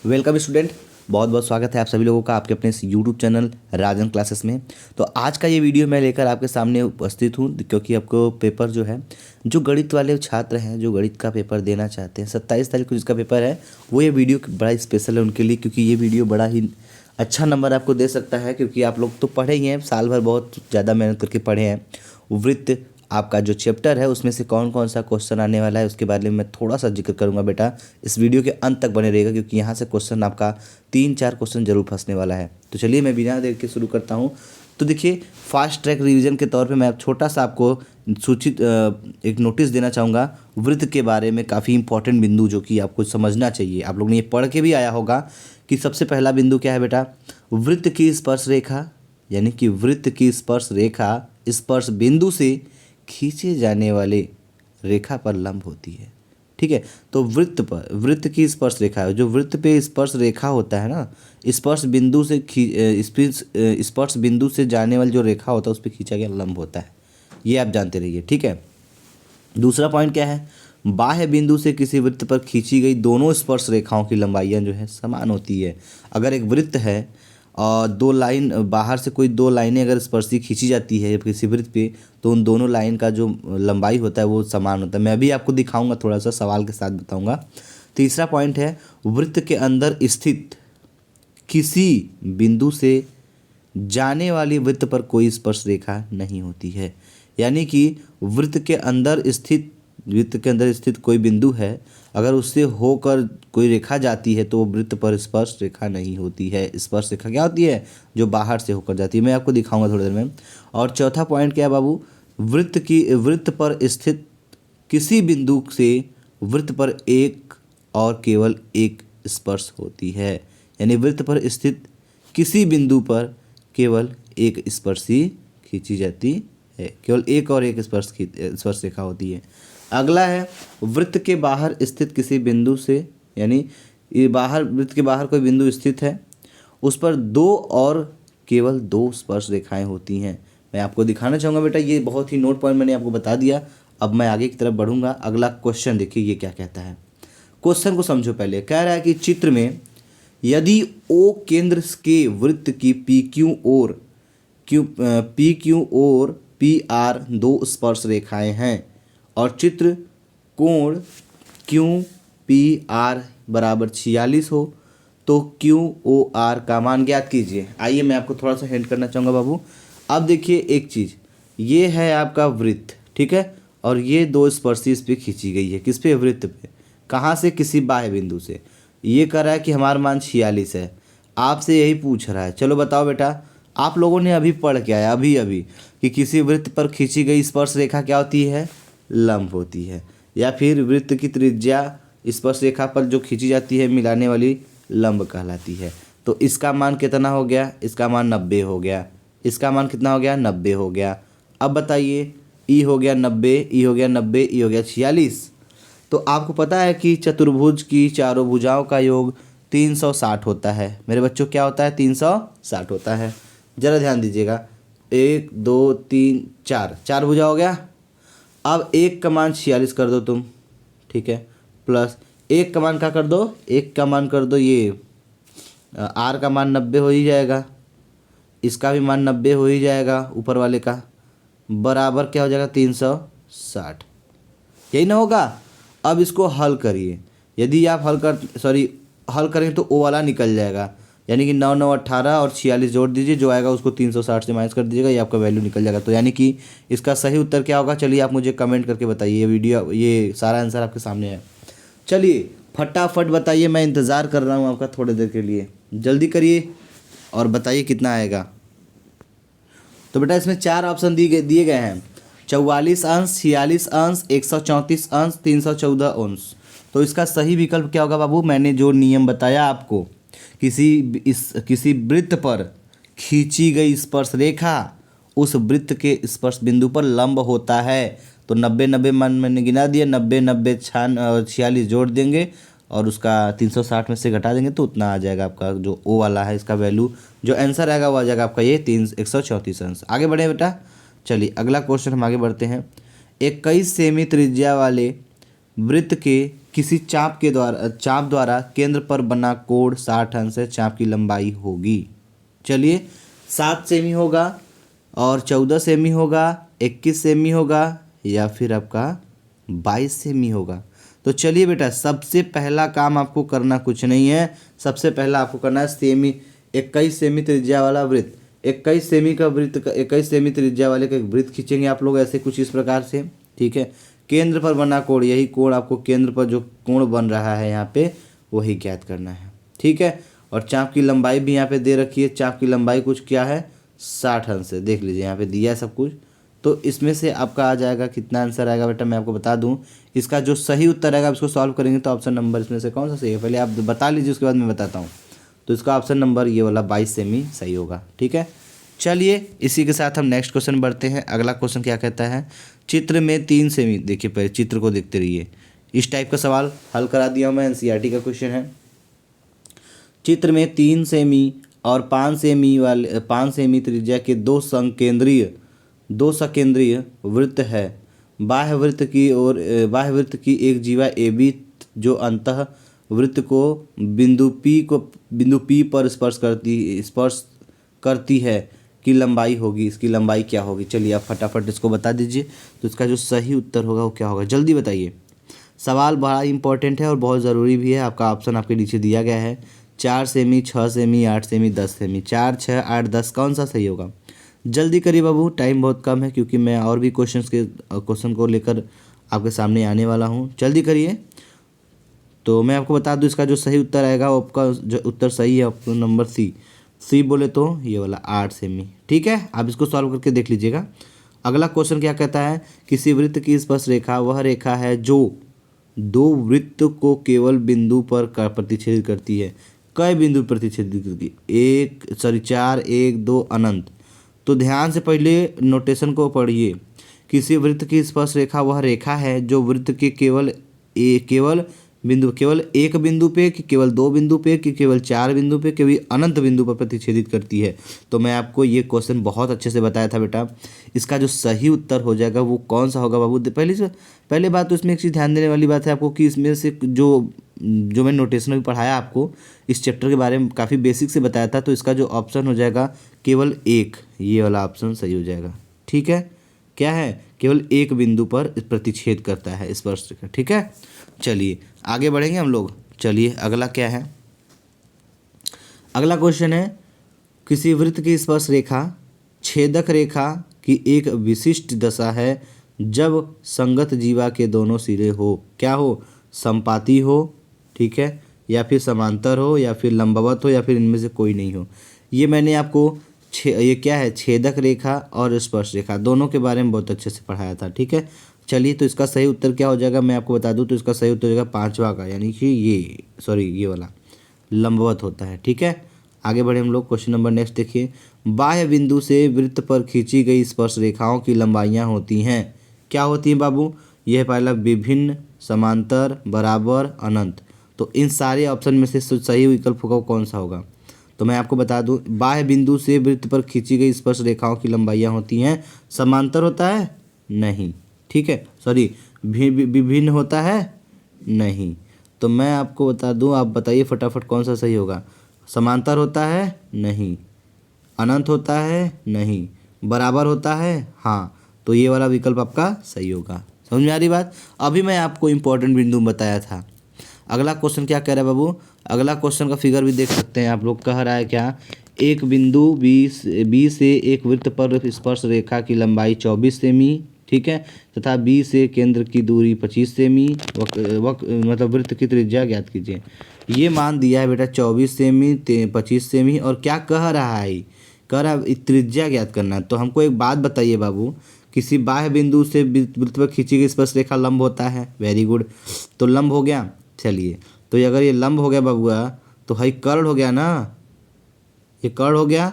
Welcome student, बहुत बहुत स्वागत है आप सभी लोगों का आपके अपने इस यूट्यूब चैनल राजन क्लासेस में। तो आज का ये वीडियो मैं लेकर आपके सामने उपस्थित हूँ क्योंकि आपको पेपर जो है, जो गणित वाले छात्र हैं जो गणित का पेपर देना चाहते हैं 27 तारीख को जिसका पेपर है, वो ये वीडियो बड़ा स्पेशल है उनके लिए, क्योंकि ये वीडियो बड़ा ही अच्छा नंबर आपको दे सकता है। क्योंकि आप लोग तो पढ़े ही हैं, साल भर बहुत ज़्यादा मेहनत करके पढ़े हैं। वृत्त आपका जो चैप्टर है उसमें से कौन कौन सा क्वेश्चन आने वाला है उसके बारे में मैं थोड़ा सा जिक्र करूंगा। बेटा इस वीडियो के अंत तक बने रहेगा क्योंकि यहाँ से क्वेश्चन आपका 3-4 क्वेश्चन जरूर फंसने वाला है। तो चलिए मैं बिना देर के शुरू करता हूँ। तो देखिए, फास्ट ट्रैक रिवीजन के तौर पे मैं छोटा सा आपको सूचित एक नोटिस देना चाहूँगा वृत्त के बारे में। काफ़ी इंपॉर्टेंट बिंदु जो कि आपको समझना चाहिए, आप लोग ने ये पढ़ के भी आया होगा कि सबसे पहला बिंदु क्या है बेटा, वृत्त की स्पर्श रेखा, यानी कि वृत्त की स्पर्श रेखा स्पर्श बिंदु से खींचे जाने वाले रेखा पर लंब होती है। ठीक है, तो वृत्त की स्पर्श रेखा है, जो वृत्त पे स्पर्श रेखा होता है ना, स्पर्श बिंदु से स्पर्श बिंदु से जाने वाली जो रेखा होता है उस पर खींचा गया लंब होता है। ये आप जानते रहिए। ठीक है, दूसरा पॉइंट क्या है, बाह्य बिंदु से किसी वृत्त पर खींची गई दोनों स्पर्श रेखाओं की लंबाइयाँ जो है समान होती है। अगर एक वृत्त है और दो लाइन बाहर से कोई दो लाइनें अगर स्पर्शी खींची जाती है किसी वृत्त पे, तो उन दोनों लाइन का जो लंबाई होता है वो समान होता है। मैं अभी आपको दिखाऊंगा, थोड़ा सा सवाल के साथ बताऊंगा। तीसरा पॉइंट है, वृत्त के अंदर स्थित किसी बिंदु से जाने वाली वृत्त पर कोई स्पर्श रेखा नहीं होती है। यानी कि वृत्त के अंदर स्थित कोई बिंदु है, अगर उससे होकर कोई रेखा जाती है तो वृत्त पर स्पर्श रेखा नहीं होती है। स्पर्श रेखा क्या होती है, जो बाहर से होकर जाती है। मैं आपको दिखाऊंगा थोड़ी देर में। और चौथा पॉइंट क्या है बाबू, वृत्त पर स्थित किसी बिंदु से वृत्त पर एक और केवल एक स्पर्श होती है। यानी वृत्त पर स्थित किसी बिंदु पर केवल एक स्पर्श ही खींची जाती है, केवल एक और एक स्पर्श रेखा होती है। अगला है, वृत्त के बाहर स्थित किसी बिंदु से, यानी वृत्त के बाहर कोई बिंदु स्थित है, उस पर दो और केवल दो स्पर्श रेखाएं होती हैं। मैं आपको दिखाना चाहूँगा बेटा, ये बहुत ही नोट पॉइंट मैंने आपको बता दिया। अब मैं आगे की तरफ बढ़ूँगा। अगला क्वेश्चन देखिए ये क्या कहता है। क्वेश्चन को समझो पहले। कह रहा है कि चित्र में यदि ओ केंद्र के वृत्त की पी क्यू और पी आर दो स्पर्श रेखाएं हैं और चित्र कोण क्यू पी आर बराबर 46 हो, तो क्यू ओ आर का मान ज्ञात कीजिए। आइए मैं आपको थोड़ा सा हिंट करना चाहूँगा बाबू। अब देखिए एक चीज़, ये है आपका वृत्त, ठीक है, और ये दो स्पर्शी इस पर खींची गई है। किस पे, वृत्त पे। कहाँ से, किसी बाह्य बिंदु से। ये कह रहा है कि हमारा मान 46 है, आपसे यही पूछ रहा है। चलो बताओ बेटा, आप लोगों ने अभी पढ़ के आया अभी कि किसी वृत्त पर खींची गई स्पर्श रेखा क्या होती है, लंब होती है। या फिर वृत्त की त्रिज्या स्पर्श रेखा पर जो खींची जाती है मिलाने वाली लंब कहलाती है। तो इसका मान कितना हो गया, इसका मान 90 हो गया। इसका मान कितना हो गया, 90 हो गया। अब बताइए, ई हो गया 90, ई हो गया 90, ई हो गया 46। तो आपको पता है कि चतुर्भुज की चारों भुजाओं का योग 360 होता है मेरे बच्चों। क्या होता है, 360 होता है। ज़रा ध्यान दीजिएगा, 1 2 3 4, 4 भुजा हो गया। अब एक का मान 46 कर दो तुम, ठीक है, प्लस एक का मान क्या कर दो, एक का मान कर दो ये आर का मान 90 हो ही जाएगा, इसका भी मान 90 हो ही जाएगा ऊपर वाले का, बराबर क्या हो जाएगा 360। यही ना होगा। अब इसको हल करिए। यदि आप हल करेंगे तो ओ वाला निकल जाएगा, यानी कि 9 9 18 और 46 जोड़ दीजिए, जो आएगा उसको 360 से माइनस कर दीजिएगा, ये आपका वैल्यू निकल जाएगा। तो यानी कि इसका सही उत्तर क्या होगा, चलिए आप मुझे कमेंट करके बताइए। ये सारा आंसर आपके सामने है। चलिए फटाफट बताइए, मैं इंतज़ार कर रहा हूँ आपका थोड़ी देर के लिए। जल्दी करिए और बताइए कितना आएगा। तो बेटा इसमें 4 ऑप्शन दिए गए हैं, 44 अंश, 46 अंश, 134 अंश, 314 अंश। तो इसका सही विकल्प क्या होगा बाबू, मैंने जो नियम बताया आपको, किसी वृत्त पर खींची गई स्पर्श रेखा उस वृत्त के स्पर्श बिंदु पर लंब होता है। तो 90 90 मान मैंने गिना दिया, 90 90 46 जोड़ देंगे और उसका 360 में से घटा देंगे तो उतना आ जाएगा आपका जो ओ वाला है, इसका वैल्यू जो आंसर आएगा वो आ जाएगा आपका ये 134 अंश। आगे बढ़े बेटा, चलिए अगला क्वेश्चन हम आगे बढ़ते हैं। 21 सेमी त्रिज्या वाले वृत्त के किसी चाप द्वारा केंद्र पर बना कोण 60 अंश है, चाप की लंबाई होगी। चलिए 7 सेमी होगा और 14 सेमी होगा, 21 सेमी होगा या फिर आपका 22 सेमी होगा। तो चलिए बेटा, सबसे पहला काम आपको करना कुछ नहीं है, सबसे पहला आपको करना है 21 सेमी त्रिज्या वाला वृत्त। 21 सेमी का वृत्त, 21 सेमी त्रिज्या वाले का एक वृत्त खींचेंगे आप लोग ऐसे कुछ इस प्रकार से, ठीक है। केंद्र पर बना कोण, यही कोण आपको केंद्र पर जो कोण बन रहा है यहाँ पे वही ज्ञात करना है, ठीक है। और चाप की लंबाई भी यहाँ पे दे रखी है, चाप की लंबाई कुछ क्या है 60 अंश है, देख लीजिए यहाँ पे दिया है सब कुछ। तो इसमें से आपका आ जाएगा कितना आंसर आएगा बेटा, मैं आपको बता दूं इसका जो सही उत्तर आएगा, इसको सॉल्व करेंगे तो ऑप्शन नंबर इसमें से कौन सा सही है पहले आप बता लीजिए, उसके बाद मैं बताता हूँ। तो इसका ऑप्शन नंबर ये वाला 22 सेमी सही होगा, ठीक है। चलिए इसी के साथ हम नेक्स्ट क्वेश्चन बढ़ते हैं। अगला क्वेश्चन क्या कहता है, चित्र में 3 सेमी, देखिए पहले चित्र को देखते रहिए, इस टाइप का सवाल हल करा दिया मैं, एनसीईआरटी का क्वेश्चन है। चित्र में 3 सेमी और 5 सेमी त्रिज्या के दो सकेंद्रीय वृत्त है। बाह्य वृत्त की एक जीवा AB जो अंतः वृत्त को बिंदु P पर स्पर्श करती है की लंबाई होगी, इसकी लंबाई क्या होगी। चलिए आप फटाफट इसको बता दीजिए। तो इसका जो सही उत्तर होगा वो क्या होगा, जल्दी बताइए। सवाल बड़ा इंपॉर्टेंट है और बहुत ज़रूरी भी है। आपका ऑप्शन आपके नीचे दिया गया है, 4 सेमी, 6 सेमी, 8 सेमी, 10 सेमी। 4, 6, 8, 10 कौन सा सही होगा, जल्दी करिए बाबू, टाइम बहुत कम है क्योंकि मैं और भी क्वेश्चन को लेकर आपके सामने आने वाला हूँ, जल्दी करिए। तो मैं आपको बता दूँ इसका जो सही उत्तर आएगा वो आपका जो उत्तर सही है ऑप्शन नंबर सी बोले तो ये वाला 8 सेमी, ठीक है। आप इसको सॉल्व करके देख लीजिएगा। अगला क्वेश्चन क्या कहता है, किसी वृत्त की स्पर्श रेखा वह रेखा है जो 2 वृत्त को केवल बिंदु पर प्रतिच्छेदित करती है। कई बिंदु प्रतिच्छेदित करती है, 4, 1, 2 अनंत। तो ध्यान से पहले नोटेशन को पढ़िए। किसी वृत्त की स्पर्श रेखा वह रेखा है जो वृत्त के केवल एक बिंदु पे, कि केवल 2 बिंदु पे, कि केवल 4 बिंदु पे, केवल अनंत बिंदु पर प्रतिच्छेदित करती है। तो मैं आपको ये क्वेश्चन बहुत अच्छे से बताया था बेटा। इसका जो सही उत्तर हो जाएगा वो कौन सा होगा बाबू, पहले बात तो इसमें एक चीज़ ध्यान देने वाली बात है आपको कि इसमें से जो मैं नोटेशन भी पढ़ाया आपको इस चैप्टर के बारे में काफ़ी बेसिक से बताया था। तो इसका जो ऑप्शन हो जाएगा केवल 1, ये वाला ऑप्शन सही हो जाएगा, ठीक है। क्या है, केवल एक बिंदु पर प्रतिच्छेद करता है स्पर्श रेखा, ठीक है। चलिए आगे बढ़ेंगे हम लोग। चलिए अगला क्या है, अगला क्वेश्चन है, किसी वृत्त की स्पर्श रेखा छेदक रेखा की एक विशिष्ट दशा है जब संगत जीवा के दोनों सिरे हो, क्या हो, संपाती हो, ठीक है, या फिर समांतर हो, या फिर लंबवत हो, या फिर इनमें से कोई नहीं हो। ये मैंने आपको ये क्या है, छेदक रेखा और स्पर्श रेखा दोनों के बारे में बहुत अच्छे से पढ़ाया था, ठीक है। चलिए तो इसका सही उत्तर क्या हो जाएगा, मैं आपको बता दूं। तो इसका सही उत्तर हो जाएगा 5वां का, यानी कि ये वाला लंबवत होता है, ठीक है। आगे बढ़े हम लोग, क्वेश्चन नंबर नेक्स्ट देखिए। बाह्य बिंदु से वृत्त पर खींची गई स्पर्श रेखाओं की लंबाइयाँ होती हैं, क्या होती हैं बाबू, यह पहला विभिन्न, समांतर, बराबर, अनंत। तो इन सारे ऑप्शन में से सही विकल्प होगा कौन सा होगा। तो मैं आपको बता दूं, बाह्य बिंदु से वृत्त पर खींची गई स्पर्श रेखाओं की लंबाइयाँ होती हैं, समांतर होता है नहीं, ठीक है, विभिन्न होता है नहीं। तो मैं आपको बता दूं, आप बताइए फटाफट कौन सा सही होगा। समांतर होता है नहीं, अनंत होता है नहीं, बराबर होता है हाँ। तो ये वाला विकल्प आपका सही होगा। समझ में आ रही बात। अभी मैं आपको इंपॉर्टेंट बिंदु बताया था। अगला क्वेश्चन क्या कह रहा है बाबू, अगला क्वेश्चन का फिगर भी देख सकते हैं आप लोग। कह रहा है क्या, एक बिंदु बी से एक वृत्त पर स्पर्श रेखा की लंबाई 24 सेमी, ठीक है, तथा बी से केंद्र की दूरी 25 सेमी, मतलब वृत्त की त्रिज्या ज्ञात कीजिए। ये मान दिया है बेटा 24 सेमी, 25 सेमी, और क्या कह रहा है, कह रहा है त्रिज्या ज्ञात करना। तो हमको एक बात बताइए बाबू, किसी बाह्य बिंदु से वृत्त पर खींची गई स्पर्श रेखा लंब होता है, वेरी गुड। तो लंब हो गया, चलिए तो अगर ये लंब हो गया बाबूआ तो हाई कर्ण हो गया ना, ये कर्ण हो गया।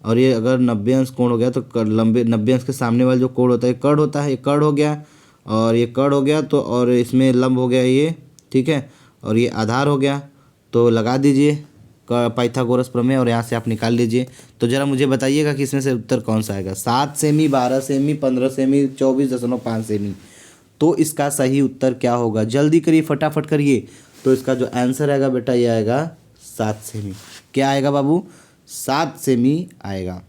और ये अगर 90 अंश कोण हो गया तो 90 अंश के सामने वाला जो कोण होता है कर्ण होता है, ये कर्ण हो गया। और ये कर्ण हो गया तो और इसमें लंब हो गया ये, ठीक है, और ये आधार हो गया। तो लगा दीजिए पाइथागोरस प्रमेय और यहाँ से आप निकाल लीजिए। तो ज़रा मुझे बताइएगा कि इसमें से उत्तर कौन सा आएगा। 7 सेमी, 12 सेमी, 15 सेमी, 24.5 सेमी। तो इसका सही उत्तर क्या होगा? जल्दी करिए, फटाफट करिए। तो इसका जो आंसर आएगा बेटा ये आएगा 7 सेमी। क्या आएगा बाबू? 7 सेमी आएगा।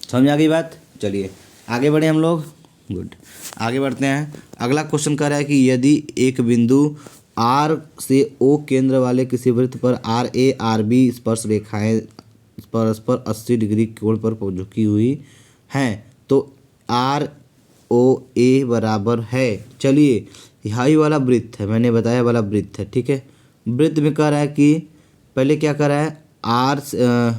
समझ में आ गई बात? चलिए आगे बढ़े हम लोग। गुड, आगे बढ़ते हैं। अगला क्वेश्चन कह रहा है कि यदि एक बिंदु आर से ओ केंद्र वाले किसी वृत्त पर आर ए आर बी स्पर्श रेखाएं परस्पर 80 डिग्री कोण पर झुकी हुई हैं तो आर ओ ए बराबर है। चलिए यही वाला वृत्त है, मैंने बताया वाला वृत्त है, ठीक है। वृत्त में कह रहा है कि पहले क्या कर रहा है,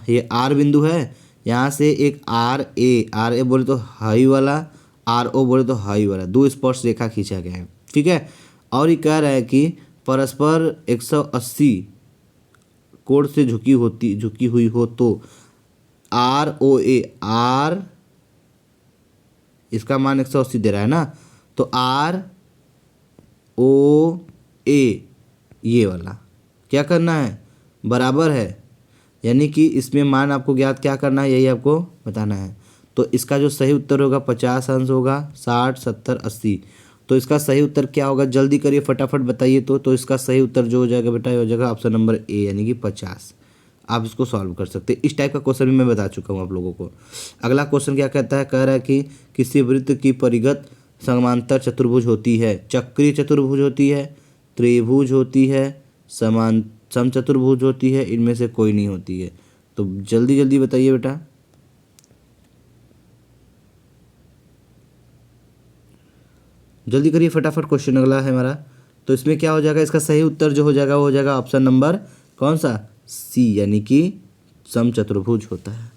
ये आर बिंदु है, यहाँ से एक आर ए बोले तो हाई वाला, आर ओ बोले तो हाई वाला, दो स्पर्श रेखा खींचा गया है, ठीक है। और ये कह रहा है कि परस्पर 180 कोण से झुकी हुई हो तो आर ओ ए, आर इसका मान 180 दे रहा है ना, तो आर ओ ए ये वाला क्या करना है, बराबर है। यानी कि इसमें मान आपको ज्ञात क्या करना है, यही आपको बताना है। तो इसका जो सही उत्तर होगा 50 अंश होगा, 60 70 80। तो इसका सही उत्तर क्या होगा? जल्दी करिए, फटाफट बताइए। तो इसका सही उत्तर जो हो जाएगा बेटा ये हो जाएगा ऑप्शन नंबर ए, यानी कि 50। आप इसको सॉल्व कर सकते हैं। इस टाइप का क्वेश्चन भी मैं बता चुका हूँ आप लोगों को। अगला क्वेश्चन क्या कहता है, कह रहा है कि किसी वृत्त की परिगत समांतर चतुर्भुज होती है, चक्रीय चतुर्भुज होती है, त्रिभुज होती है, समचतुर्भुज होती है, इनमें से कोई नहीं होती है। तो जल्दी जल्दी बताइए बेटा। जल्दी करिए फटाफट, क्वेश्चन अगला है हमारा। तो इसमें क्या हो जाएगा, इसका सही उत्तर जो हो जाएगा वो हो जाएगा ऑप्शन नंबर कौन सा, सी, यानी कि समचतुर्भुज होता है,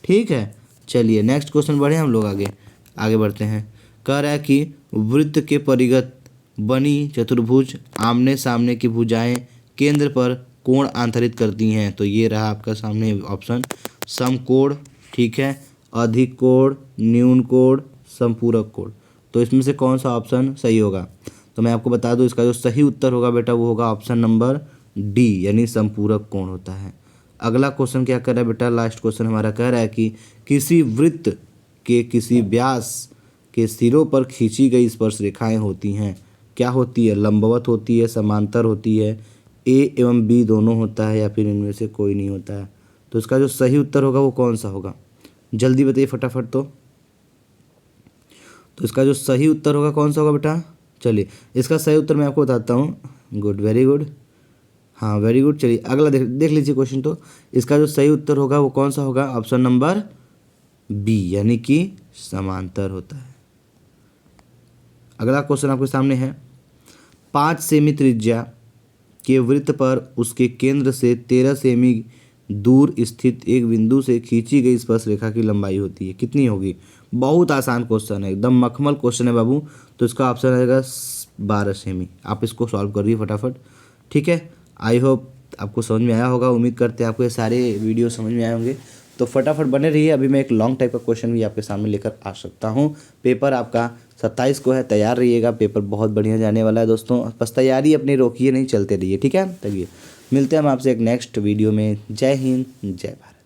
ठीक है। चलिए नेक्स्ट क्वेश्चन बढ़े हम लोग आगे बढ़ते हैं। कह रहा है कि वृत्त के परिगत बनी चतुर्भुज आमने सामने की भुजाएं केंद्र पर कोण आंतरित करती हैं। तो ये रहा आपका सामने ऑप्शन, समकोण, ठीक है, अधिक कोण, न्यून कोण, संपूरक कोण। तो इसमें से कौन सा ऑप्शन सही होगा? तो मैं आपको बता दूं इसका जो सही उत्तर होगा बेटा वो होगा ऑप्शन नंबर डी, यानी संपूरक कोण होता है। अगला क्वेश्चन क्या कर रहा है बेटा, लास्ट क्वेश्चन हमारा कह रहा है कि किसी वृत्त के किसी व्यास के सिरों पर खींची गई स्पर्श रेखाएं होती हैं। क्या होती है? लंबवत होती है, समांतर होती है, ए एवं बी दोनों होता है, या फिर इनमें से कोई नहीं होता है। तो इसका जो सही उत्तर होगा वो कौन सा होगा? जल्दी बताइए फटाफट। तो इसका जो सही उत्तर होगा कौन सा होगा बेटा? चलिए इसका सही उत्तर मैं आपको बताता हूँ। गुड, वेरी गुड, हाँ वेरी गुड। चलिए अगला देख लीजिए क्वेश्चन। तो इसका जो सही उत्तर होगा वो कौन सा होगा? ऑप्शन नंबर बी, यानी कि समांतर होता है। अगला क्वेश्चन आपके सामने है, 5 सेमी त्रिज्या के वृत्त पर उसके केंद्र से 13 सेमी दूर स्थित एक बिंदु से खींची गई स्पर्श रेखा की लंबाई होती है, कितनी होगी? बहुत आसान क्वेश्चन है, एकदम मखमल क्वेश्चन है बाबू। तो इसका ऑप्शन रहेगा 12 सेमी। आप इसको सॉल्व करिए फटाफट, ठीक है। आई होप आपको समझ में आया होगा, उम्मीद करते हैं आपको ये सारे वीडियो समझ में आए होंगे। तो फटाफट बने रहिए, अभी मैं एक लॉन्ग टाइप का क्वेश्चन भी आपके सामने लेकर आ सकता हूँ। पेपर आपका 27 को है, तैयार रहिएगा, पेपर बहुत बढ़िया जाने वाला है दोस्तों। बस तैयारी अपनी रोकिए नहीं, चलते रहिए, ठीक है। तभी मिलते हैं हम आपसे एक नेक्स्ट वीडियो में। जय हिंद, जय भारत।